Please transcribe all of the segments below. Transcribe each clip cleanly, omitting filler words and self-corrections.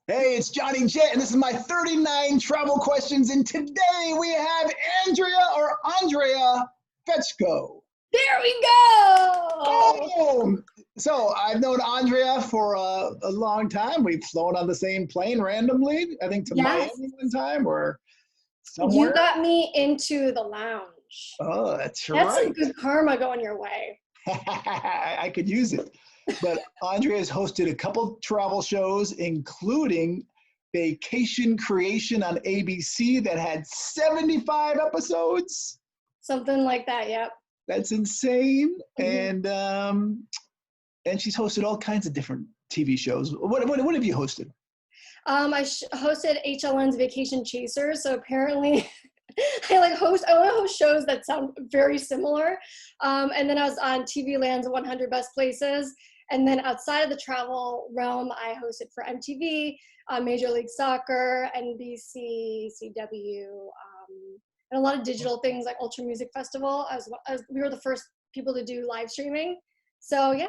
Hey, it's Johnny J, and this is my 39 travel questions. And today we have Andrea Feczko. There we go. Oh, so I've known Andrea for a long time. We've flown on the same plane randomly, I think to Yes, Miami one time or you somewhere. got me into the lounge. Oh, that's That's some right. good karma going your way. I could use it. But Andrea has hosted a couple travel shows, including Vacation Creation on ABC that had 75 episodes. Something like that, yep. That's insane. Mhm. And she's hosted all kinds of different TV shows. What have you hosted? I hosted HLN's Vacation Chasers, so apparently I want to host shows that sound very similar. And then I was on TV Land's 100 Best Places. And then outside of the travel realm, I hosted for MTV, Major League Soccer, NBC, CW, and a lot of digital things like Ultra Music Festival. We were the first people to do live streaming. So yeah,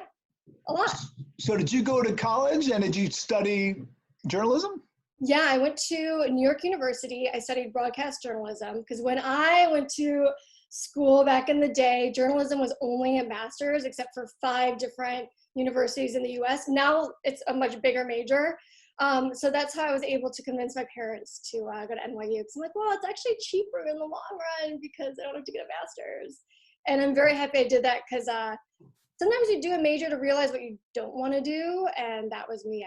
a lot. So did you go to college and did you study journalism? Yeah, I went to New York University. I studied broadcast journalism because when I went to school back in the day, journalism was only a master's except for 5 different universities in the US. Now it's a much bigger major. So that's how I was able to convince my parents to go to NYU. Because I'm like, well, it's actually cheaper in the long run because I don't have to get a master's. And I'm very happy I did that because sometimes you do a major to realize what you don't want to do. And that was me.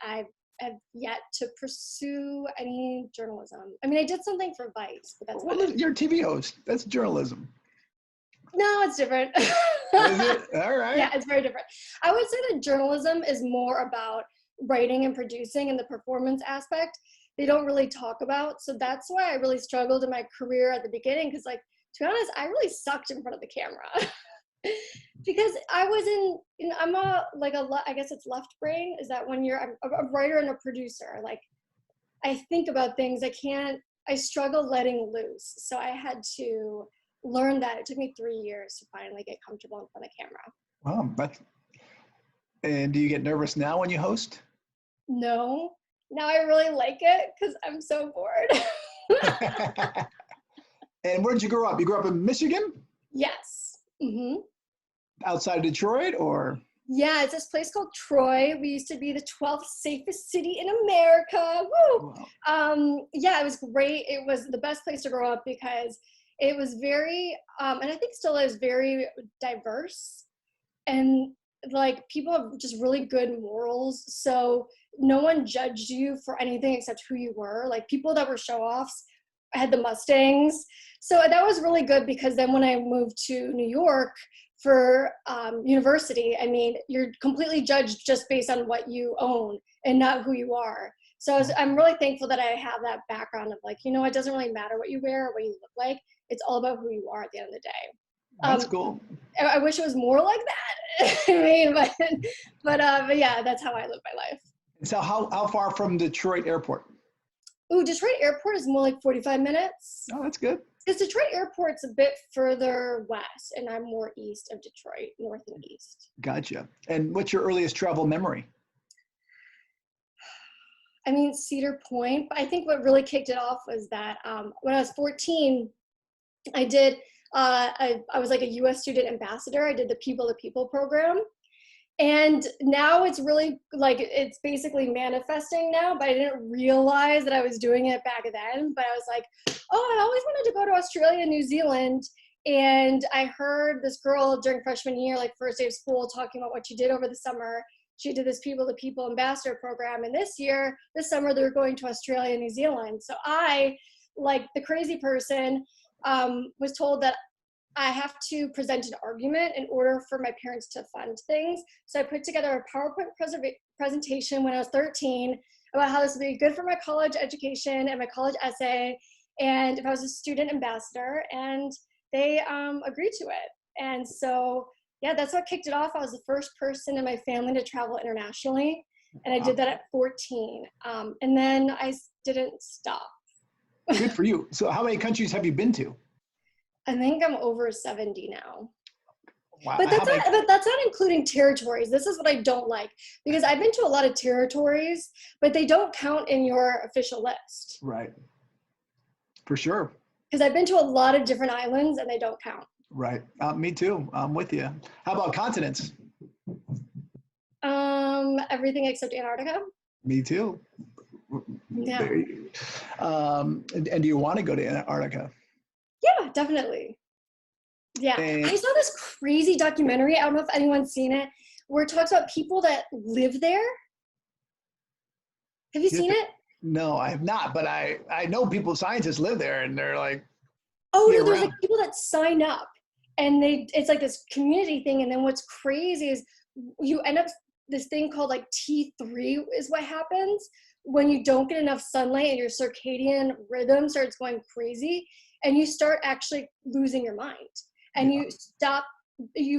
I have yet to pursue any journalism. I mean, I did something for Vice, but that's Well, you're a TV host. That's journalism. No, it's different. Is it? All right. Yeah, it's very different. I would say that journalism is more about writing and producing and the performance aspect they don't really talk about. So that's why I really struggled in my career at the beginning because, like, to be honest, I really sucked in front of the camera. Because I was I'm I guess it's left brain. Is that when I'm a writer and a producer? Like, I think about things. I struggle letting loose. So I had to learn that. It took me 3 years to finally get comfortable in front of camera. Wow. And do you get nervous now when you host? No, now I really like it because I'm so bored. And where did you grow up? You grew up in Michigan? Yes. Mm-hmm. Outside of Detroit or? Yeah, it's this place called Troy. We used to be the 12th safest city in America. Woo! Wow. Yeah, it was great. It was the best place to grow up because it was very, and I think still is very diverse. And like people have just really good morals. So no one judged you for anything except who you were. Like people that were show-offs had the Mustangs. So that was really good because then when I moved to New York, for university, I mean, you're completely judged just based on what you own and not who you are. So I'm really thankful that I have that background of like, it doesn't really matter what you wear or what you look like. It's all about who you are at the end of the day. That's cool. I wish it was more like that. I mean, but yeah, that's how I live my life. So how far from Detroit Airport? Ooh, Detroit Airport is more like 45 minutes. Oh, that's good. Because Detroit Airport's a bit further west, and I'm more east of Detroit, north and east. Gotcha. And what's your earliest travel memory? I mean, Cedar Point, but I think what really kicked it off was that when I was 14, I was like a U.S. student ambassador. I did the People to People program. And now it's really like, it's basically manifesting now, but I didn't realize that I was doing it back then. But I was like, oh, I always wanted to go to Australia and New Zealand. And I heard this girl during freshman year, like first day of school, talking about what she did over the summer. She did this People to People ambassador program. And this summer, they're going to Australia and New Zealand. So I, like the crazy person, was told that I have to present an argument in order for my parents to fund things. So I put together a PowerPoint presentation when I was 13 about how this would be good for my college education and my college essay, and if I was a student ambassador, and they agreed to it. And so, yeah, that's what kicked it off. I was the first person in my family to travel internationally, and I did that at 14. And then I didn't stop. Good for you. So how many countries have you been to? I think I'm over 70 now. Wow. But that's not including territories. This is what I don't like, because I've been to a lot of territories, but they don't count in your official list. Right. For sure. Because I've been to a lot of different islands and they don't count. Right. Me too. I'm with you. How about continents? Everything except Antarctica. Me too. Yeah. And do you want to go to Antarctica? Yeah, definitely. Yeah. And I saw this crazy documentary. I don't know if anyone's seen it, where it talks about people that live there. Have you seen it? No, I have not, but I know scientists live there, and they're like, oh no, there's like people that sign up, and it's like this community thing. And then what's crazy is you end up this thing called like T3 is what happens when you don't get enough sunlight and your circadian rhythm starts going crazy, and you start actually losing your mind, and you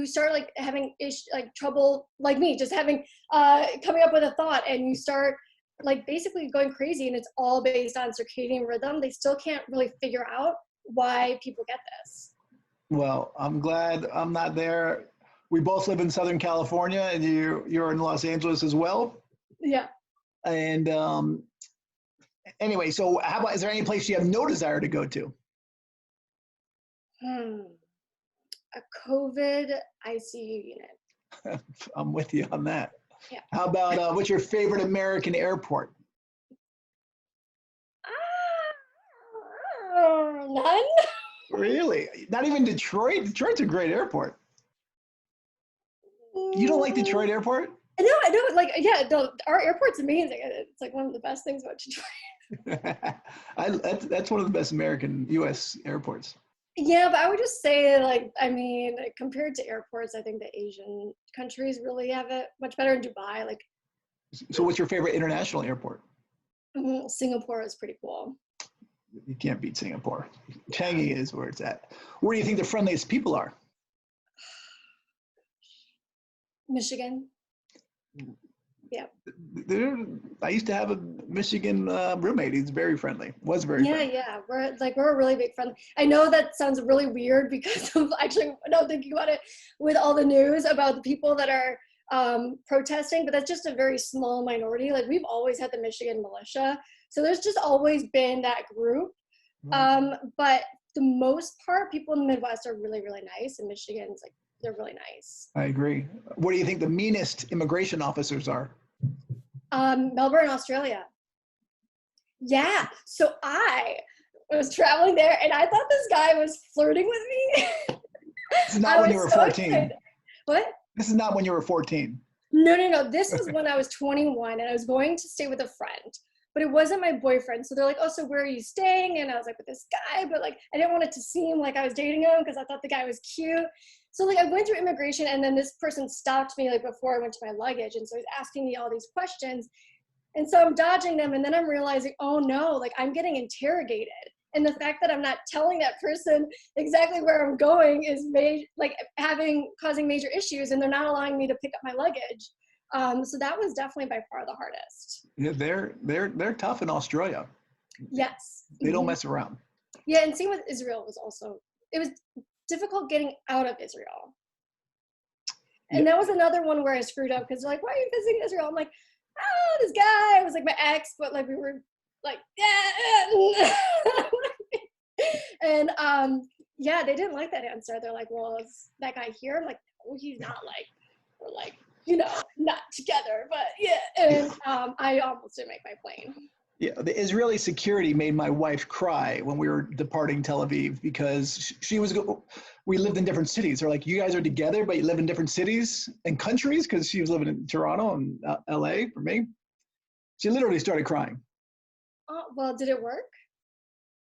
start like having like trouble, like me, just having coming up with a thought, and you start like basically going crazy. And it's all based on circadian rhythm. They still can't really figure out why people get this. Well, I'm glad I'm not there. We both live in Southern California, and you're in Los Angeles as well. Yeah. And anyway, so how about, is there any place you have no desire to go to? A COVID ICU unit. I'm with you on that. Yeah. How about what's your favorite American airport? None. Really? Not even Detroit? Detroit's a great airport. You don't like Detroit Airport? No, I don't. Like, yeah, no, our airport's amazing. It's like one of the best things about Detroit. That's one of the best American U.S. airports. Yeah, but I would just say, like, I mean, compared to airports, I think the Asian countries really have it much better. In Dubai, like. So what's your favorite international airport? Singapore is pretty cool. You can't beat Singapore. Changi is where it's at. Where do you think the friendliest people are? Michigan. Yeah. I used to have a Michigan roommate. He's very friendly. Was very friendly. Yeah. We're a really big friend. I know that sounds really weird because of actually now thinking about it with all the news about the people that are protesting, but that's just a very small minority. Like, we've always had the Michigan militia, so there's just always been that group. But the most part, people in the Midwest are really, really nice, and Michigan's like, they're really nice. I agree. What do you think the meanest immigration officers are? Melbourne, Australia. Yeah. So I was traveling there, and I thought this guy was flirting with me. This is not when you were 14. Excited. What? This is not when you were 14. No. This was when I was 21, and I was going to stay with a friend, but it wasn't my boyfriend. So they're like, oh, so where are you staying? And I was like, with this guy, but like, I didn't want it to seem like I was dating him because I thought the guy was cute. So like, I went through immigration, and then this person stopped me like before I went to my luggage. And so he's asking me all these questions. And so I'm dodging them. And then I'm realizing, oh no, like, I'm getting interrogated. And the fact that I'm not telling that person exactly where I'm going is causing major issues, and they're not allowing me to pick up my luggage. So that was definitely by far the hardest. Yeah, they're tough in Australia. Yes. They don't mess around. Yeah, and same with Israel it was difficult getting out of Israel. And that was another one where I screwed up, because they're like, why are you visiting Israel? I'm like, oh, this guy was like my ex, but like we were like, yeah. And yeah, they didn't like that answer. They're like, well, is that guy here? I'm like, oh, he's not, like, we're like, not together, but yeah. And I almost didn't make my plane. Yeah, the Israeli security made my wife cry when we were departing Tel Aviv, because we lived in different cities. They're like, you guys are together, but you live in different cities and countries, because she was living in Toronto and LA for me. She literally started crying. Oh, well, did it work?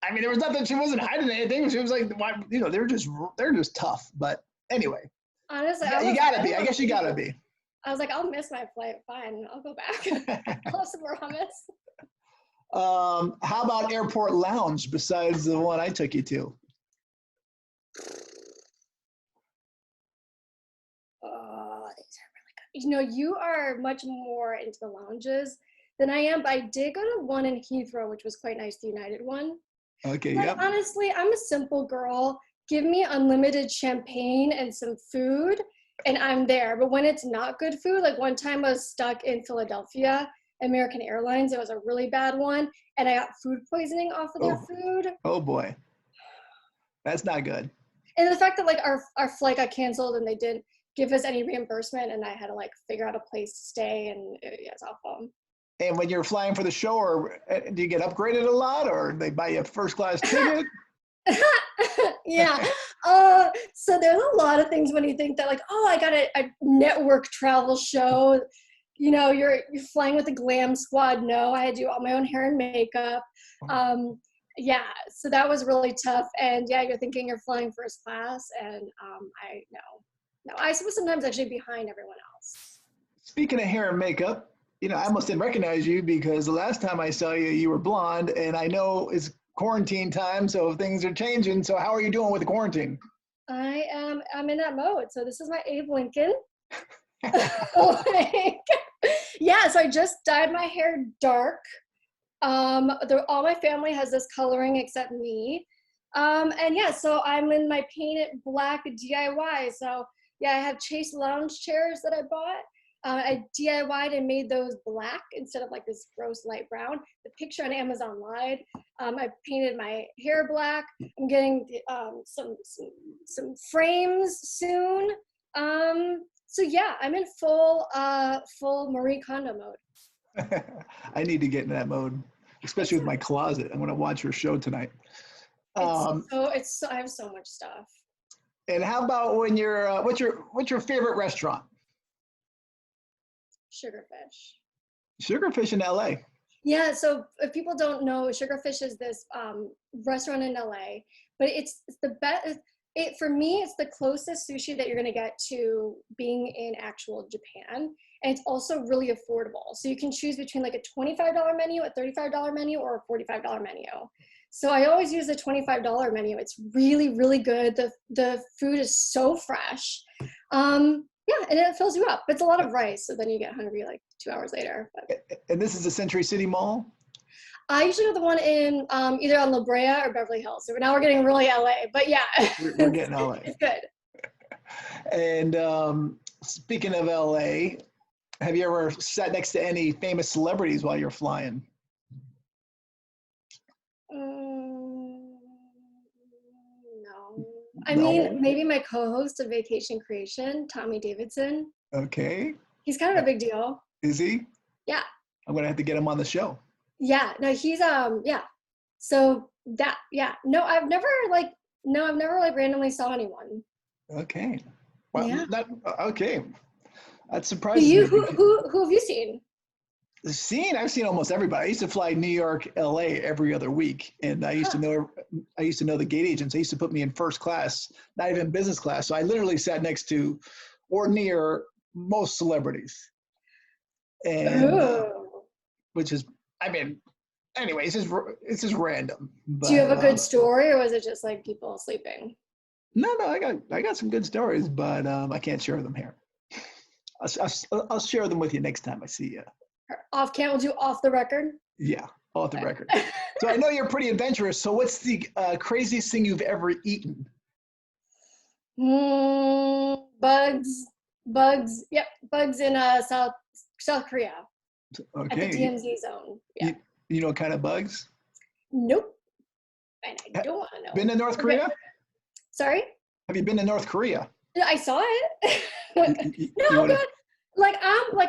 I mean, there was nothing, she wasn't hiding anything. She was like, why, they're just tough. But anyway, honestly, you gotta be. I guess you gotta be. I was like, I'll miss my flight. Fine, I'll go back. I'll have some more hummus. How about airport lounge besides the one I took you to? Oh, these are really good. You are much more into the lounges than I am, but I did go to one in Heathrow, which was quite nice, the United one. Okay, but yep. honestly, I'm a simple girl. give me unlimited champagne and some food and I'm there. But when it's not good food, like one time I was stuck in Philadelphia, American Airlines, it was a really bad one, and I got food poisoning off of their food. Oh boy. That's not good. And the fact that like our flight got canceled and they didn't give us any reimbursement, and I had to like figure out a place to stay, and it's awful. And when you're flying for the show, or do you get upgraded a lot, or they buy you a first class ticket? Yeah. So there's a lot of things when you think that like, oh, I got a network travel show. You know, you're flying with the glam squad. No, I had to do all my own hair and makeup. Yeah, so that was really tough. And yeah, you're thinking you're flying first class, and I was sometimes actually behind everyone else. Speaking of hair and makeup, I almost didn't recognize you because the last time I saw you, you were blonde, and I know it's quarantine time, so things are changing. So how are you doing with the quarantine? I'm in that mode. So this is my Abe Lincoln. Yeah, so I just dyed my hair dark. All my family has this coloring except me. And yeah, so I'm in my painted black DIY. So yeah, I have Chase lounge chairs that I bought. I DIY'd and made those black instead of like this gross light brown. The picture on Amazon lied. I painted my hair black. I'm getting some frames soon. So yeah, I'm in full Marie Kondo mode. I need to get in that mode, especially with my closet. I'm going to watch your show tonight. I have so much stuff. And how about when you're what's your favorite restaurant? Sugarfish in LA. Yeah, so if people don't know, Sugarfish is this restaurant in LA, but it's the best. For me, it's the closest sushi that you're gonna get to being in actual Japan, and it's also really affordable. So you can choose between like a $25 menu, a $35 menu, or a $45 menu. So I always use the $25 menu. It's really, really good. The food is so fresh. Yeah, and it fills you up. It's a lot of rice, so then you get hungry like 2 hours later. But. And this is the Century City Mall? I usually go the one in either on La Brea or Beverly Hills. So now we're getting really LA, but yeah. We're getting LA. It's good. And speaking of LA, have you ever sat next to any famous celebrities while you're flying? No. I mean, maybe my co-host of Vacation Creation, Tommy Davidson. Okay. He's kind of a big deal. Is he? Yeah. I'm going to have to get him on the show. Yeah. No, he's, yeah. So that, yeah. No, I've never randomly saw anyone. Okay. Well, yeah. Okay. That's surprising. Who have you seen? I've seen almost everybody. I used to fly New York, LA every other week, and I used to know the gate agents. They used to put me in first class, not even business class. So I literally sat next to or near most celebrities, and which is, I mean, anyway, it's just random. But, do you have a good story, or was it just like people sleeping? No, I got some good stories, but I can't share them here. I'll share them with you next time I see you. We'll do off the record? Yeah, off the record. So I know you're pretty adventurous. So what's the craziest thing you've ever eaten? Bugs. Yep, bugs in South Korea. Okay. At the DMZ zone. Yeah. You know what kind of bugs? Nope. And I don't want to know. Been to North Korea? Sorry? Have you been to North Korea? I saw it. No, good.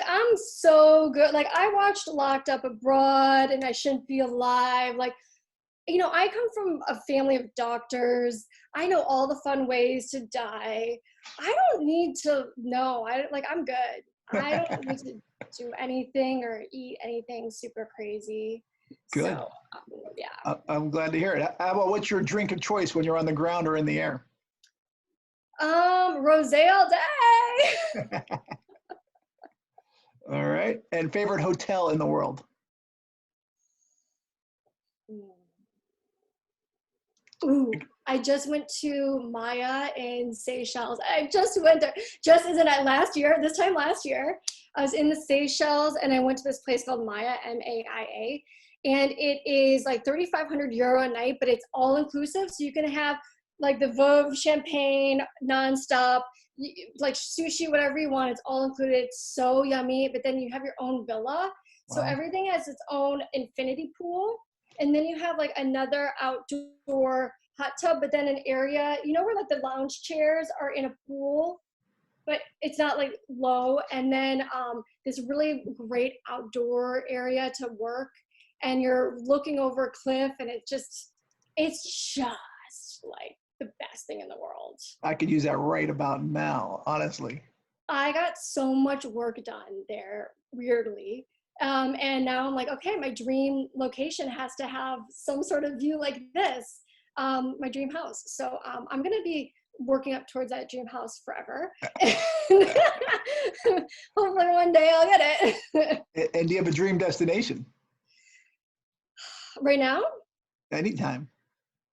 I'm so good. Like, I watched Locked Up Abroad and I Shouldn't Be Alive. Like, I come from a family of doctors. I know all the fun ways to die. I don't need to know. I'm good. I don't need to do anything or eat anything super crazy. Good. So, yeah. I'm glad to hear it. How about what's your drink of choice when you're on the ground or in the air? Rosé all day. All right. And favorite hotel in the world? Ooh, I just went to Maya in Seychelles. I just went there. This time last year, I was in the Seychelles and I went to this place called Maya, MAIA. And it is like 3,500 euro a night, but it's all inclusive. So you can have like the Veuve champagne nonstop, like sushi, whatever you want, it's all included. It's so yummy. But then you have your own villa. So Wow. everything has its own infinity pool. And then you have like another outdoor hot tub, but then an area, you know, where like the lounge chairs are in a pool, but it's not like low. And then this really great outdoor area to work, and you're looking over a cliff, and it's just like the best thing in the world. I could use that right about now, honestly. I got so much work done there, weirdly. And now I'm like, okay, my dream location has to have some sort of view like this, my dream house. So I'm going to be working up towards that dream house forever. Hopefully one day I'll get it. And do you have a dream destination? Right now? Anytime.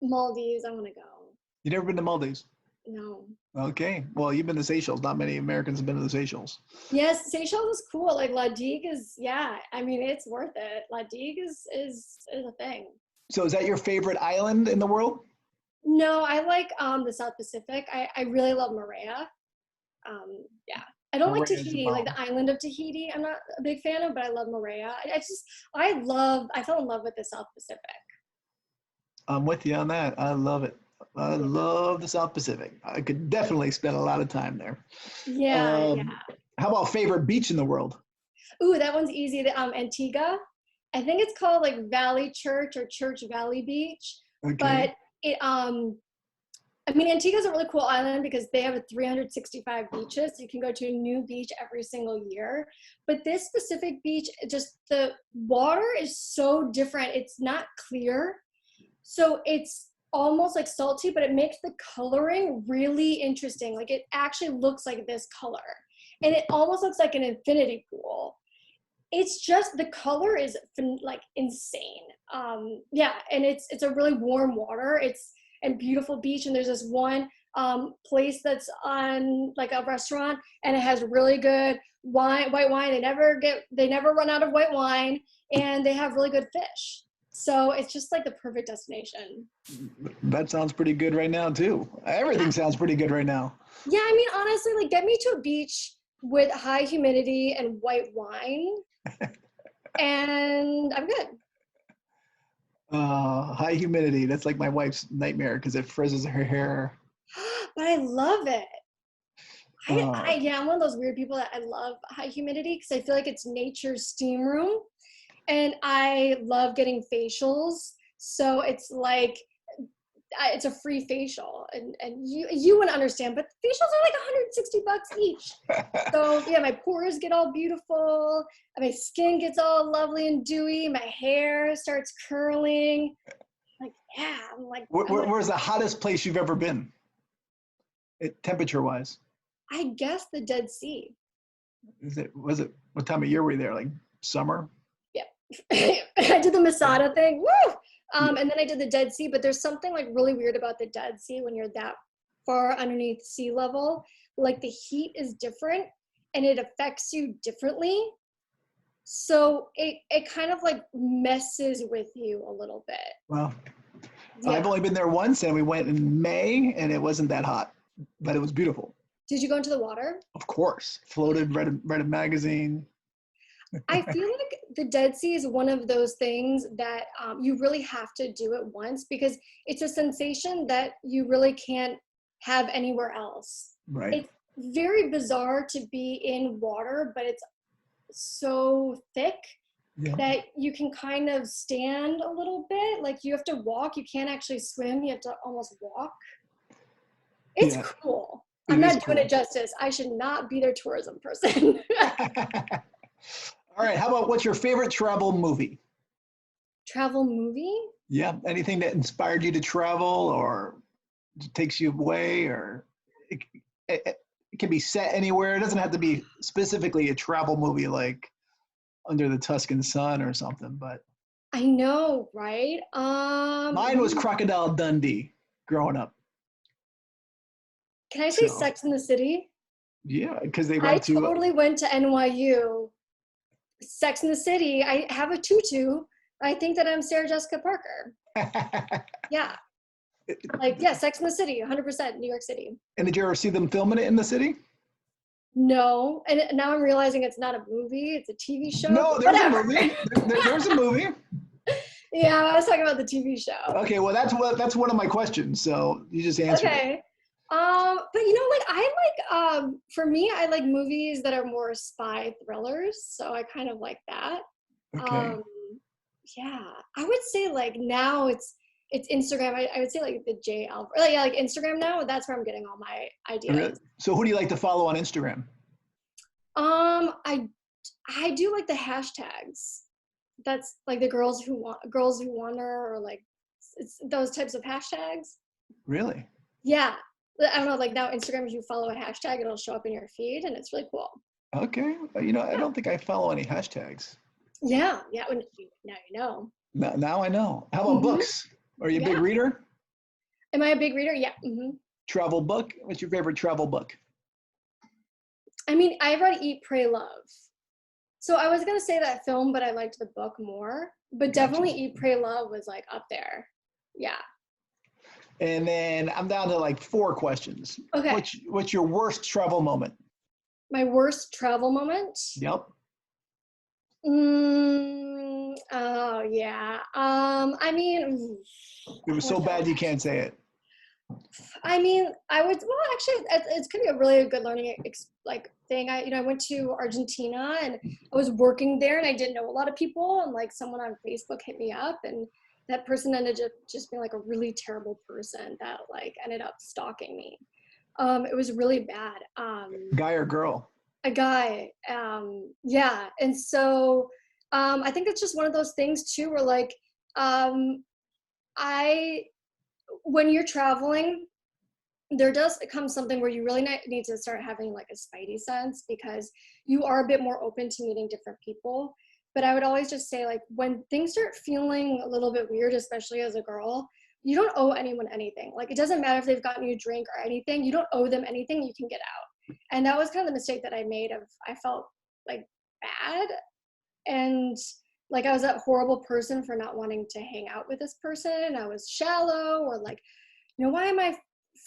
Maldives, I want to go. You never been to Maldives? No. Okay. Well, you've been to Seychelles. Not many Americans have been to the Seychelles. Yes, Seychelles is cool. Like La Digue is, yeah, I mean, it's worth it. La Digue is a thing. So is that your favorite island in the world? No, I like the South Pacific. I really love Moorea. Yeah. I don't like Tahiti, like the island of Tahiti. I'm not a big fan of, but I love Moorea. I fell in love with the South Pacific. I'm with you on that. I love it. I love the South Pacific. I could definitely spend a lot of time there. Yeah, yeah. How about favorite beach in the world? Ooh, that one's easy. Antigua. I think it's called like Valley Church or Church Valley Beach. Okay. But it I mean, Antigua's a really cool island because they have 365 beaches. So you can go to a new beach every single year. But this specific beach, just the water is so different. It's not clear. So it's almost like salty, but it makes the coloring really interesting. Like it actually looks like this color. And it almost looks like an infinity pool. It's just, the color is like insane. Yeah, and it's a really warm water. And beautiful beach, and there's this one place that's on like a restaurant, and it has really good white wine. They never run out of white wine, and they have really good fish. So it's just like the perfect destination. That sounds pretty good right now too. Everything sounds pretty good right now. Yeah, I mean, honestly, like get me to a beach with high humidity and white wine, and I'm good. High humidity. That's like my wife's nightmare because it frizzes her hair. But I love it. I'm one of those weird people that I love high humidity because I feel like it's nature's steam room. And I love getting facials. So it's like, it's a free facial. And you wouldn't understand, but facials are like $160 each. So yeah, my pores get all beautiful. My skin gets all lovely and dewy. My hair starts curling. Like, yeah, I'm like. Where's the hottest place you've ever been? Temperature-wise? I guess the Dead Sea. What time of year were you there? Like summer? Yeah. I did the Masada thing. Woo! And then I did the Dead Sea, but there's something like really weird about the Dead Sea when you're that far underneath sea level. Like the heat is different and it affects you differently. So it kind of like messes with you a little bit. Well, yeah. I've only been there once, and we went in May, and it wasn't that hot, but it was beautiful. Did you go into the water? Of course. Floated, read a magazine. I feel like the Dead Sea is one of those things that you really have to do it once because it's a sensation that you really can't have anywhere else. Right. It's very bizarre to be in water, but it's so thick that you can kind of stand a little bit. Like you have to walk. You can't actually swim. You have to almost walk. It's cool. I'm not doing it justice. I should not be their tourism person. All right. How about what's your favorite travel movie? Travel movie? Yeah. Anything that inspired you to travel or takes you away, or it can be set anywhere. It doesn't have to be specifically a travel movie like Under the Tuscan Sun or something, but. I know, right? Mine was Crocodile Dundee growing up. Can I say Sex in the City? Yeah, because they went to. I totally went to NYU. Sex in the City. I have a tutu. I think that I'm Sarah Jessica Parker. Yeah. Like, yeah, Sex in the City, 100% New York City. And did you ever see them filming it in the city? No, and now I'm realizing it's not a movie; it's a TV show. No, there's a movie. There's a movie. Yeah, I was talking about the TV show. Okay, well that's one of my questions. So you just answered it. Okay. But like I like for me, I like movies that are more spy thrillers. So I kind of like that. Okay. Yeah, I would say like now it's Instagram. I would say like the J Alpha, like Instagram now. That's where I'm getting all my ideas. So who do you like to follow on Instagram? I do like the hashtags. That's like the girls who wander, or like it's those types of hashtags. Really? Yeah. I don't know, like now Instagram, if you follow a hashtag, it'll show up in your feed, and it's really cool. Okay. I don't think I follow any hashtags. Yeah. Now you know. Now I know. How about books? Are you a big reader? Am I a big reader? Yeah. Travel book? What's your favorite travel book? I mean, I read Eat, Pray, Love. So I was going to say that film, but I liked the book more. But definitely Eat, Pray, Love was like up there. Yeah. And then I'm down to like 4 questions. Okay. What's your worst travel moment? My worst travel moment? Yep. Oh, yeah. I mean, It was so bad you can't say it. I mean, actually, it's gonna be a really good learning thing. I went to Argentina, and I was working there, and I didn't know a lot of people, and like someone on Facebook hit me up, and that person ended up just being like a really terrible person that like ended up stalking me. It was really bad. Guy or girl? A guy. Yeah, and so I think it's just one of those things too, where like when you're traveling, there does come something where you really need to start having like a spidey sense, because you are a bit more open to meeting different people. But I would always just say, like, when things start feeling a little bit weird, especially as a girl, you don't owe anyone anything. Like, it doesn't matter if they've gotten you a drink or anything. You don't owe them anything. You can get out. And that was kind of the mistake that I made. I felt like bad, and like I was that horrible person for not wanting to hang out with this person. I was shallow, or like, why am I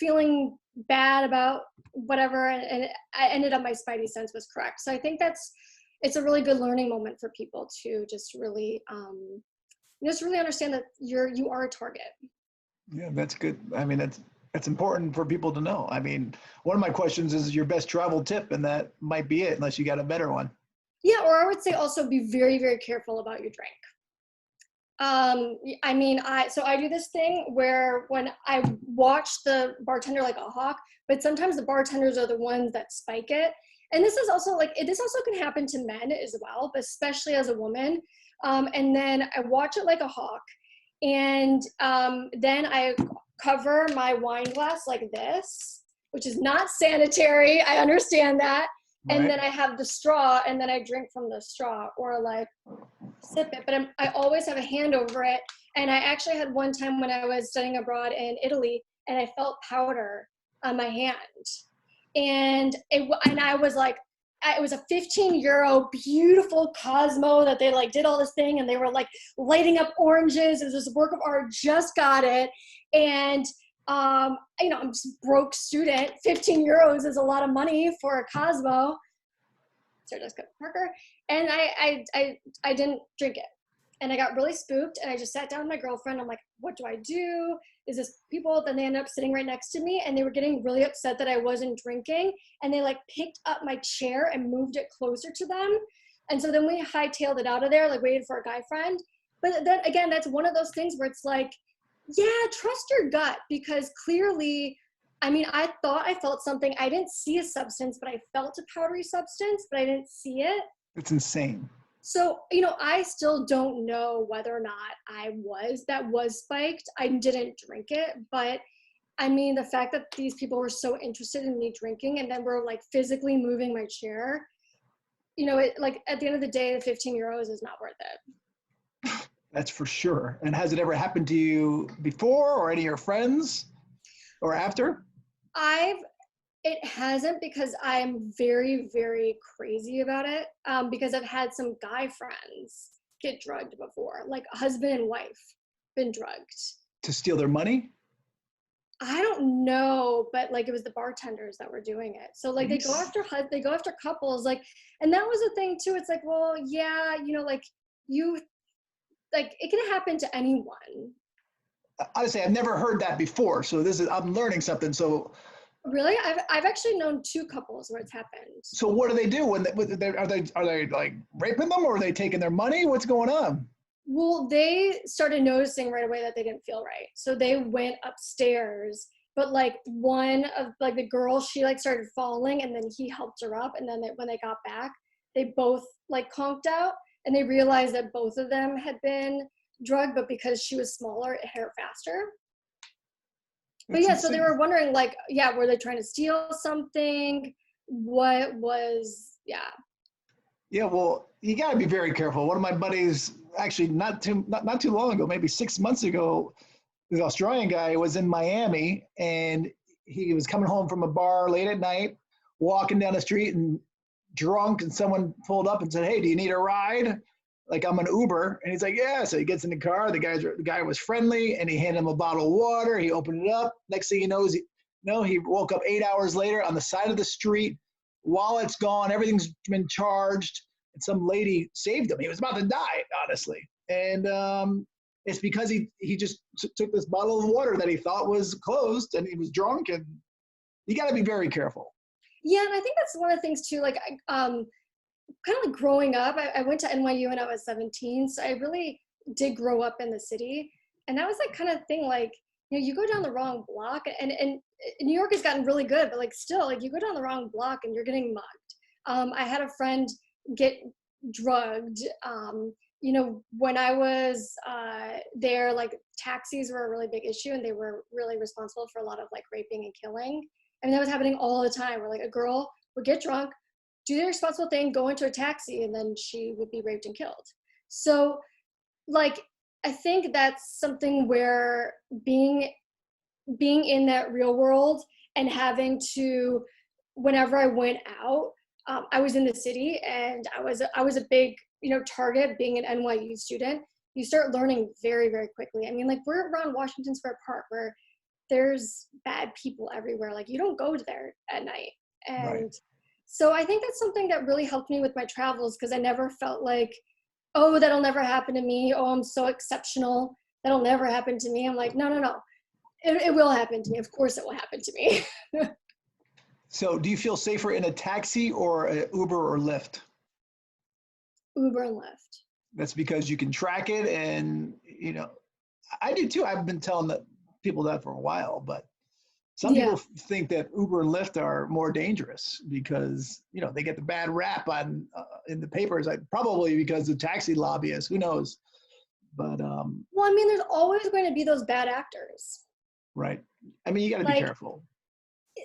feeling bad about whatever? And I ended up, my spidey sense was correct. So I think it's a really good learning moment for people to just really understand that you are a target. Yeah, that's good. I mean, that's important for people to know. I mean, one of my questions is your best travel tip, and that might be it, unless you got a better one. Yeah, or I would say also be very, very careful about your drink. I mean, I do this thing where when I watch the bartender like a hawk, but sometimes the bartenders are the ones that spike it. And this is also this also can happen to men as well, but especially as a woman. And then I watch it like a hawk, and then I cover my wine glass like this, which is not sanitary. I understand that. Right. And then I have the straw, and then I drink from the straw, or like sip it. But I always have a hand over it. And I actually had one time when I was studying abroad in Italy, and I felt powder on my hand. And I was like, it was a 15 euro beautiful Cosmo that they like did all this thing, and they were like lighting up oranges. It was this work of art, just got it. And I'm just a broke student. 15 euros is a lot of money for a Cosmo. So I just got Parker, and I didn't drink it. And I got really spooked, and I just sat down with my girlfriend. I'm like, what do I do? Is this people? Then they ended up sitting right next to me, and they were getting really upset that I wasn't drinking. And they like picked up my chair and moved it closer to them. And so then we hightailed it out of there, like waited for a guy friend. But then again, that's one of those things where it's like, yeah, trust your gut, because clearly, I mean, I thought I felt something. I didn't see a substance, but I felt a powdery substance, but I didn't see it. It's insane. So, I still don't know whether or not that was spiked. I didn't drink it, but I mean, the fact that these people were so interested in me drinking, and then were like physically moving my chair, like at the end of the day, the 15 euros is not worth it. That's for sure. And has it ever happened to you before, or any of your friends, or after? It hasn't, because I'm very, very crazy about it. Because I've had some guy friends get drugged before, like a husband and wife been drugged. To steal their money? I don't know, but like it was the bartenders that were doing it. So like they go after couples, like, and that was the thing too. It's like, well, yeah, like you, like it can happen to anyone. Honestly, I've never heard that before. So I'm learning something. So Really, I've actually known 2 couples where it's happened. so what do they do when are they like raping them, or are they taking their money? What's going on? Well, they started noticing right away that they didn't feel right. So they went upstairs, but like one of like the girls, she like started falling and then he helped her up. And then when they got back, they both like conked out and they realized that both of them had been drugged, but because she was smaller, it hit her faster. But That's yeah, so they insane. were wondering like, yeah, were they trying to steal something? What was, yeah. Yeah, well, you got to be very careful. One of my buddies, actually, not too long ago, maybe 6 months ago, this Australian guy was in Miami, and he was coming home from a bar late at night, walking down the street and drunk, and someone pulled up and said, "Hey, do you need a ride? Like, I'm an Uber." And he's like, "Yeah." So he gets in the car. The guy was friendly, and he handed him a bottle of water. He opened it up. Next thing he knows, he woke up 8 hours later on the side of the street. Wallet's gone. Everything's been charged. And some lady saved him. He was about to die, honestly. And it's because he just took this bottle of water that he thought was closed, and he was drunk. And you got to be very careful. Yeah, and I think that's one of the things too, like kind of like growing up, I went to NYU when I was 17, so I really did grow up in the city. And that was like kind of thing, like, you go down the wrong block, and New York has gotten really good, but like still, like you go down the wrong block and you're getting mugged. I had a friend get drugged. When I was there, like taxis were a really big issue, and they were really responsible for a lot of like raping and killing. I mean, that was happening all the time, where like a girl would get drunk, do the responsible thing, go into a taxi, and then she would be raped and killed. So like, I think that's something where being in that real world and having to, whenever I went out, I was in the city, and I was a big target. Being an NYU student, you start learning very, very quickly. I mean, like, we're around Washington Square Park, where there's bad people everywhere. Like, you don't go there at night. And Right. so I think that's something that really helped me with my travels, because I never felt like, oh, that'll never happen to me. Oh, I'm so exceptional. That'll never happen to me. I'm like, no, no, no. It will happen to me. Of course it will happen to me. So do you feel safer in a taxi or an Uber or Lyft? Uber and Lyft. That's because you can track it, and I do too. I've been telling people that for a while, but some Yeah. people think that Uber and Lyft are more dangerous because they get the bad rap on in the papers. Probably because of taxi lobbyists. Who knows? But Well, I mean, there's always going to be those bad actors. right. I mean, you got to be Like, careful.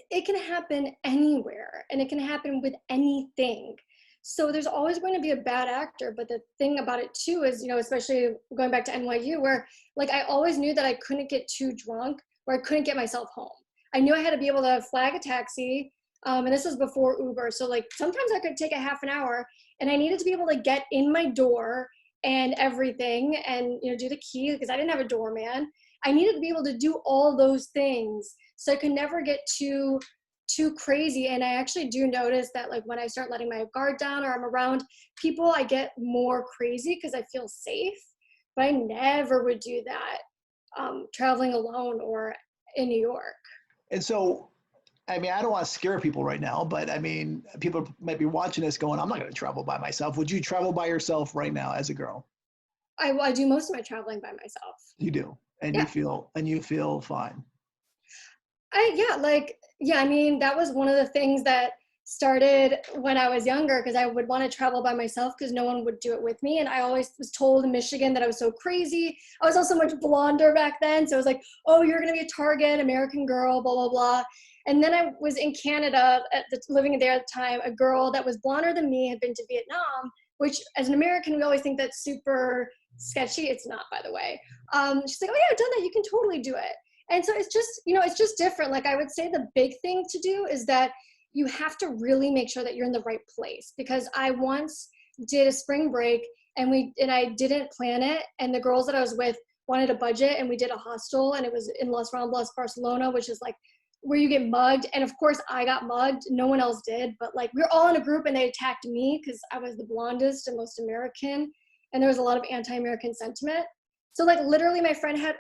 it can happen anywhere, and it can happen with anything. So there's always going to be a bad actor. But the thing about it too is, especially going back to NYU, where like I always knew that I couldn't get too drunk, or I couldn't get myself home. I knew I had to be able to flag a taxi, and this was before Uber. So like sometimes I could take a half an hour, and I needed to be able to get in my door and everything, and do the key, because I didn't have a doorman. I needed to be able to do all those things, so I could never get too crazy. And I actually do notice that like when I start letting my guard down, or I'm around people, I get more crazy because I feel safe. But I never would do that traveling alone or in New York. And so, I mean, I don't want to scare people right now, but I mean, people might be watching this going, "I'm not going to travel by myself." Would you travel by yourself right now as a girl? I do most of my traveling by myself. You do, and Yeah. you feel fine. I mean, that was one of the things that started when I was younger, because I would want to travel by myself because no one would do it with me. And I always was told in Michigan that I was so crazy. I was also much blonder back then. So it was like, oh, you're going to be a target, American girl, blah, blah, blah. And then I was in Canada, living there at the time. A girl that was blonder than me had been to Vietnam, which as an American, we always think that's super sketchy. It's not, by the way. She's like, oh yeah, I've done that. You can totally do it. And so it's just, it's just different. Like, I would say the big thing to do is that you have to really make sure that you're in the right place. Because I once did a spring break, and I didn't plan it. And the girls that I was with wanted a budget, and we did a hostel, and it was in Las Ramblas, Barcelona, which is like where you get mugged. And of course I got mugged, no one else did, but like we were all in a group and they attacked me because I was the blondest and most American, and there was a lot of anti-American sentiment. So like literally my friend had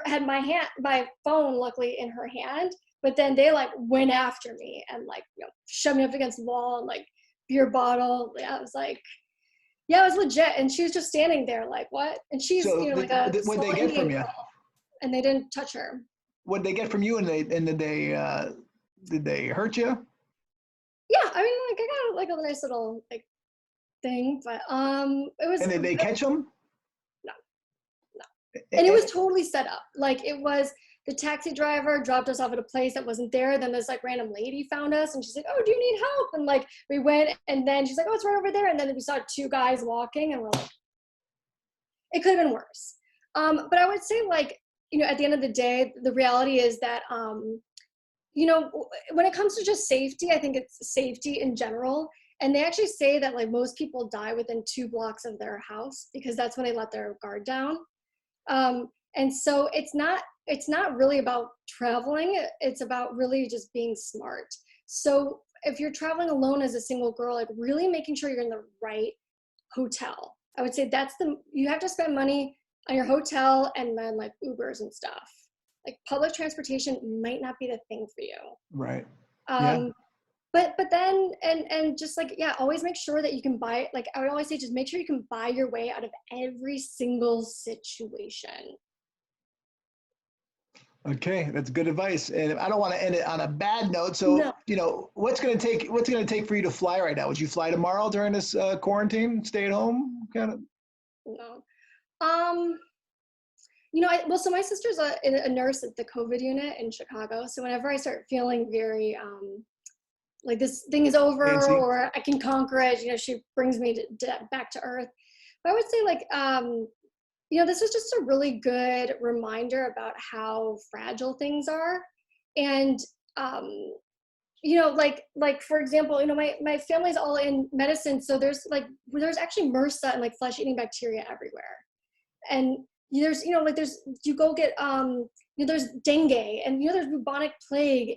had my phone luckily in her hand, but then they like went after me and like, you know, shoved me up against the wall and like beer bottle. Yeah, it was like, yeah, it was legit. And she was just standing there like, what? And she's, So you know, like a what'd they small get Indian from you? girl, and they didn't touch her. What'd they get from you, and did they hurt you? Yeah, I mean, like I got like a nice little like thing, but it was. And did they catch them? No, no. And it was totally set up. Like it was, the taxi driver dropped us off at a place that wasn't there. Then this like random lady found us and she's like, oh, do you need help? And like we went, and then she's like, oh, it's right over there. And then we saw two guys walking, and we're like, it could have been worse. But I would say, like, you know, at the end of the day, the reality is that, you know, when it comes to just safety, I think it's safety in general. And they actually say that like most people die within 2 blocks of their house because that's when they let their guard down. And so it's not really about traveling. It's about really just being smart. So if you're traveling alone as a single girl, like really making sure you're in the right hotel. I would say you have to spend money on your hotel and then like Ubers and stuff. Like public transportation might not be the thing for you. Right. Yeah. But then, and just like, yeah, always make sure that you can buy, like I would always say, just make sure you can buy your way out of every single situation. Okay, that's good advice. And I don't want to end it on a bad note. So, No. you know, what's going to take for you to fly right now? Would you fly tomorrow during this quarantine, stay at home kind of? No. You know, so my sister's a nurse at the COVID unit in Chicago. So whenever I start feeling very, like this thing is over Fancy. or I can conquer it, you know, she brings me back to earth. But I would say like, you know, this was just a really good reminder about how fragile things are. And, you know, like for example, you know, my family's all in medicine. So there's actually MRSA and like flesh eating bacteria everywhere. And there's, you know, like you go get, you know, there's dengue, and, you know, there's bubonic plague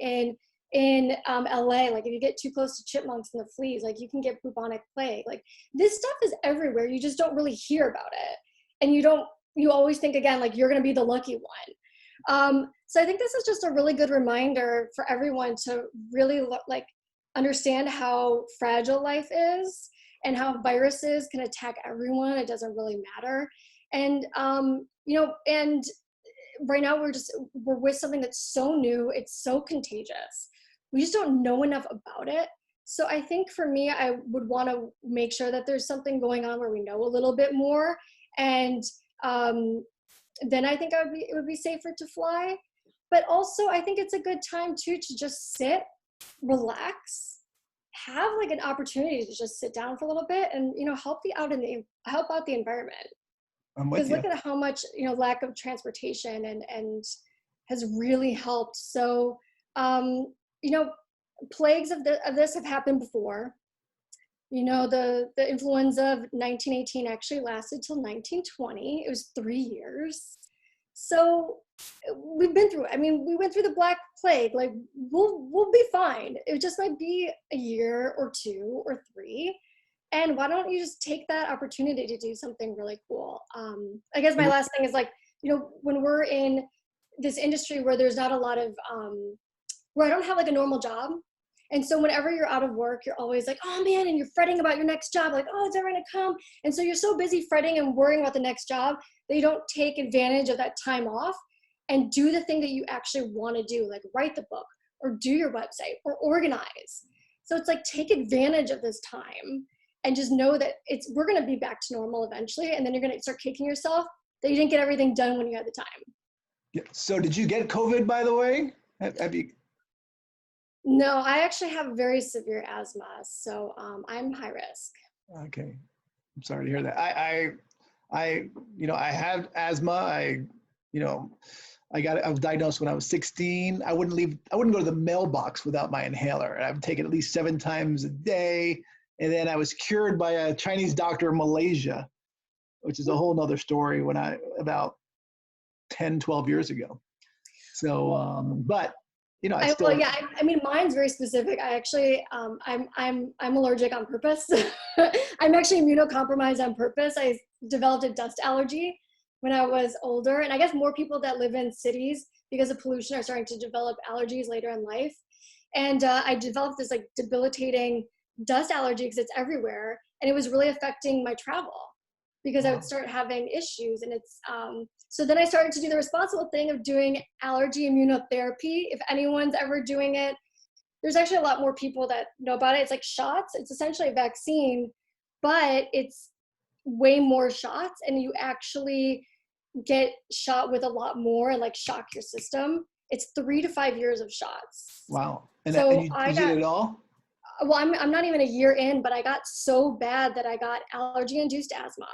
in LA. Like if you get too close to chipmunks and the fleas, like you can get bubonic plague. Like this stuff is everywhere. You just don't really hear about it. And you always think, again, like you're going to be the lucky one. So I think this is just a really good reminder for everyone to really like understand how fragile life is and how viruses can attack everyone. It doesn't really matter. And, you know, and right now we're with something that's so new. It's so contagious. We just don't know enough about it. So I think for me, I would want to make sure that there's something going on where we know a little bit more. And then I think it would be safer to fly. But also I think it's a good time too to just sit, relax, have like an opportunity to just sit down for a little bit and, you know, help out the environment. Because look at how much, you know, lack of transportation and has really helped. So, you know, plagues of this have happened before. You know, the influenza of 1918 actually lasted till 1920. It was 3 years. So we've been through it. I mean, we went through the Black Plague. Like we'll be fine. It just might be a year or 2 or 3. And why don't you just take that opportunity to do something really cool? I guess my last thing is like, you know, when we're in this industry where there's not a lot of, where I don't have like a normal job. And so whenever you're out of work, you're always like, oh man, and you're fretting about your next job. Like, oh, it's never gonna come. And so you're so busy fretting and worrying about the next job that you don't take advantage of that time off and do the thing that you actually wanna do, like write the book or do your website or organize. So it's like, take advantage of this time. And just know that we're going to be back to normal eventually. And then you're going to start kicking yourself that you didn't get everything done when you had the time. Yeah. So did you get COVID, by the way? Have you? No, I actually have very severe asthma. So I'm high risk. Okay. I'm sorry to hear that. I you know, I have asthma. I was diagnosed when I was 16. I wouldn't go to the mailbox without my inhaler. I would take it at least 7 times a day. And then I was cured by a Chinese doctor in Malaysia. which is a whole nother story about 10, 12 years ago. So, but I still. Well, yeah, I mean, mine's very specific. I actually, I'm allergic on purpose. I'm actually immunocompromised on purpose. I developed a dust allergy when I was older, and I guess more people that live in cities because of pollution are starting to develop allergies later in life. And I developed this like debilitating dust allergy because it's everywhere, and it was really affecting my travel because I would start having issues. And it's so then I started to do the responsible thing of doing allergy immunotherapy. If anyone's ever doing it, there's actually a lot more people that know about it. It's like shots. It's essentially a vaccine, but it's way more shots, and you actually get shot with a lot more and like shock your system. It's 3 to 5 years of shots. Wow. And so you did it all? Well, I'm not even a year in, but I got so bad that I got allergy-induced asthma.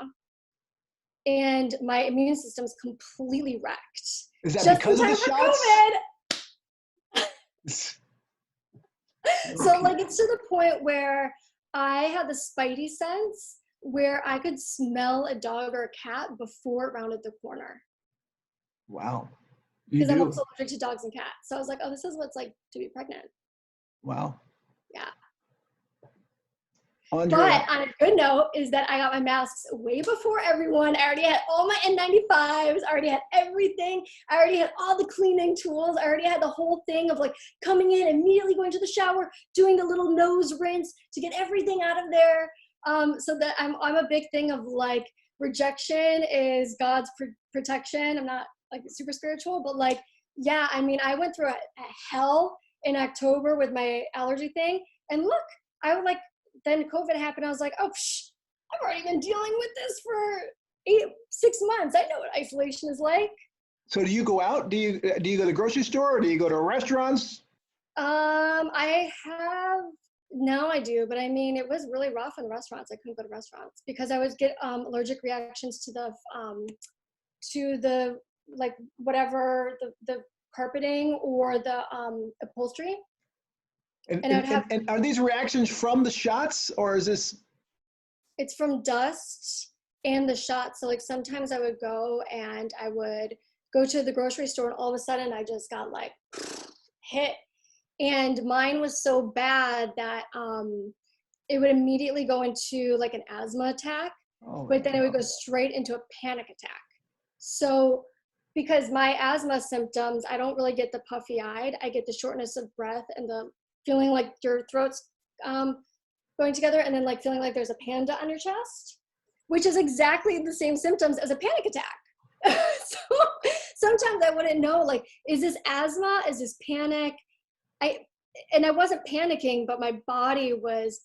And my immune system's completely wrecked. Is that just because of the shots? COVID. So like it's to the point where I had the spidey sense where I could smell a dog or a cat before it rounded the corner. Wow. Because I'm also allergic to dogs and cats. So I was like, oh, this is what it's like to be pregnant. Wow. Yeah. Andrea. But on a good note is that I got my masks way before everyone. I already had all my N95s. I already had everything. I already had all the cleaning tools. I already had the whole thing of like coming in, immediately going to the shower, doing the little nose rinse to get everything out of there. So that I'm a big thing of like rejection is God's protection. I'm not like super spiritual, but like, yeah, I mean, I went through a hell in October with my allergy thing. And look, I would like, then COVID happened. I was like, oh, I've already been dealing with this for 6 months. I know what isolation is like. So do you go out? Do you go to the grocery store or do you go to restaurants? Now I do, but I mean, it was really rough in restaurants. I couldn't go to restaurants because I would get allergic reactions to the like whatever the carpeting or the upholstery. And are these reactions from the shots or is this? It's from dust and the shots. So like sometimes I would go and I would go to the grocery store and all of a sudden I just got like hit. And mine was so bad that it would immediately go into like an asthma attack, but then it would go straight into a panic attack. So because my asthma symptoms, I don't really get the puffy eyed. I get the shortness of breath and the feeling like your throat's going together and then like feeling like there's a panda on your chest, which is exactly the same symptoms as a panic attack. So sometimes I wouldn't know, like, is this asthma? Is this panic? I wasn't panicking, but my body was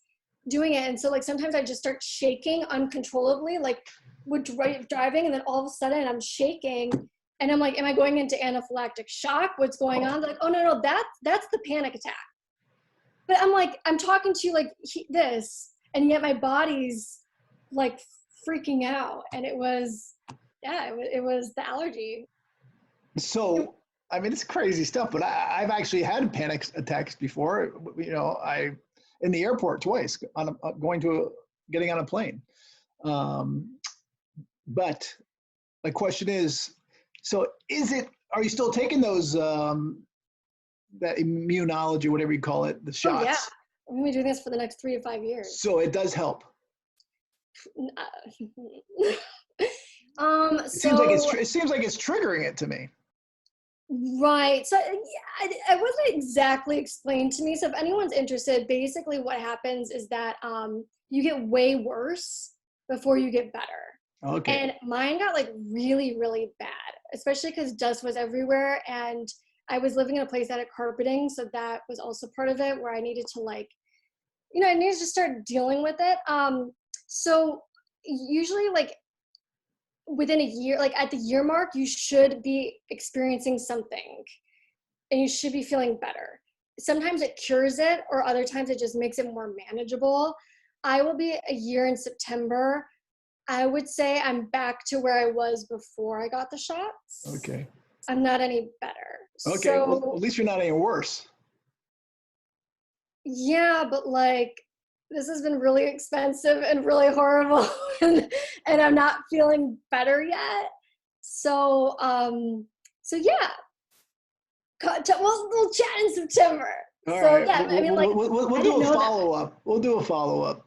doing it. And so like sometimes I just start shaking uncontrollably, like would driving and then all of a sudden I'm shaking and I'm like, am I going into anaphylactic shock? What's going on? They're like, oh no, that's the panic attack. But I'm like, I'm talking to you like this, and yet my body's like freaking out. And it was the allergy. So, I mean, it's crazy stuff, but I've actually had panic attacks before. In the airport twice on getting on a plane. But my question is, so are you still taking those, that immunology, whatever you call it, the shots? Oh, yeah. I'm going to be doing this for the next 3 to 5 years. So it does help. It seems like it's triggering it to me. Right. So yeah, it wasn't exactly explained to me. So if anyone's interested, basically what happens is that you get way worse before you get better. Okay. And mine got like really, really bad, especially because dust was everywhere. And I was living in a place that had carpeting. So that was also part of it where I needed to I needed to start dealing with it. So usually like within a year, like at the year mark, you should be experiencing something and you should be feeling better. Sometimes it cures it or other times it just makes it more manageable. I will be a year in September. I would say I'm back to where I was before I got the shots. Okay. I'm not any better. Okay, so, well, at least you're not any worse. Yeah, but like this has been really expensive and really horrible, and I'm not feeling better yet. So, yeah, we'll chat in September. All so right. yeah, I mean, like, We'll I do didn't a know that. follow-up. We'll do a follow-up.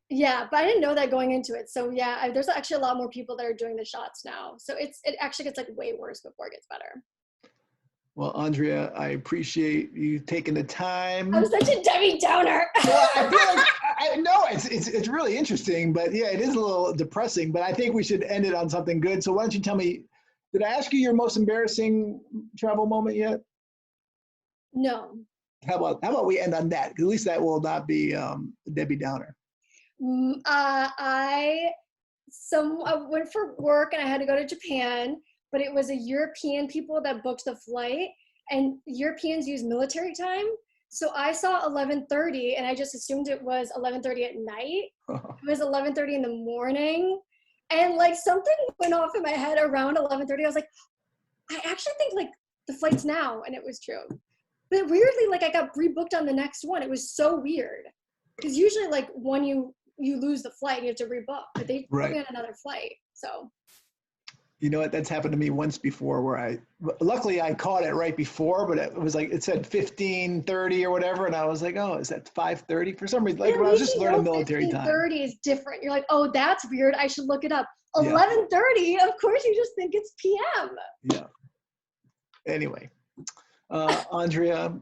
Yeah, but I didn't know that going into it. So yeah, there's actually a lot more people that are doing the shots now. So it actually gets like way worse before it gets better. Well, Andrea, I appreciate you taking the time. I'm such a Debbie Downer. Well, I feel like I know it's really interesting, but yeah, it is a little depressing. But I think we should end it on something good. So why don't you tell me? Did I ask you your most embarrassing travel moment yet? No. How about we end on that? At least that will not be Debbie Downer. I went for work and I had to go to Japan, but it was a European people that booked the flight, and Europeans use military time. So I saw 11:30 and I just assumed it was 11:30 at night. It was 11:30 in the morning. And like something went off in my head around 11:30. I was like, I actually think like the flight's now, and it was true. But weirdly, like I got rebooked on the next one. It was so weird. Because usually like when you lose the flight, you have to rebook, but they put me on another flight. So you know what, that's happened to me once before where luckily I caught it right before, but it was like, it said 15:30 or whatever. And I was like, oh, is that 5:30 for some reason? Like when I was just learning military time. 15:30 is different. You're like, oh, that's weird. I should look it up. 11:30, of course you just think it's PM. Yeah. Anyway, Andrea,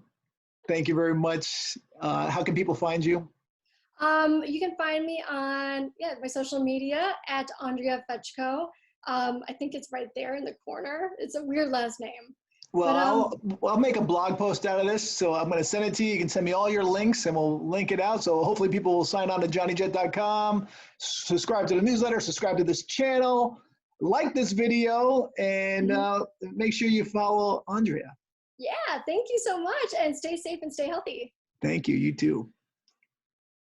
thank you very much. How can people find you? You can find me on my social media at Andrea Feczko. I think it's right there in the corner. It's a weird last name. Well, I'll make a blog post out of this. So I'm going to send it to you. You can send me all your links and we'll link it out. So hopefully people will sign on to johnnyjet.com, subscribe to the newsletter, subscribe to this channel, like this video, and make sure you follow Andrea. Yeah, thank you so much. And stay safe and stay healthy. Thank you. You too.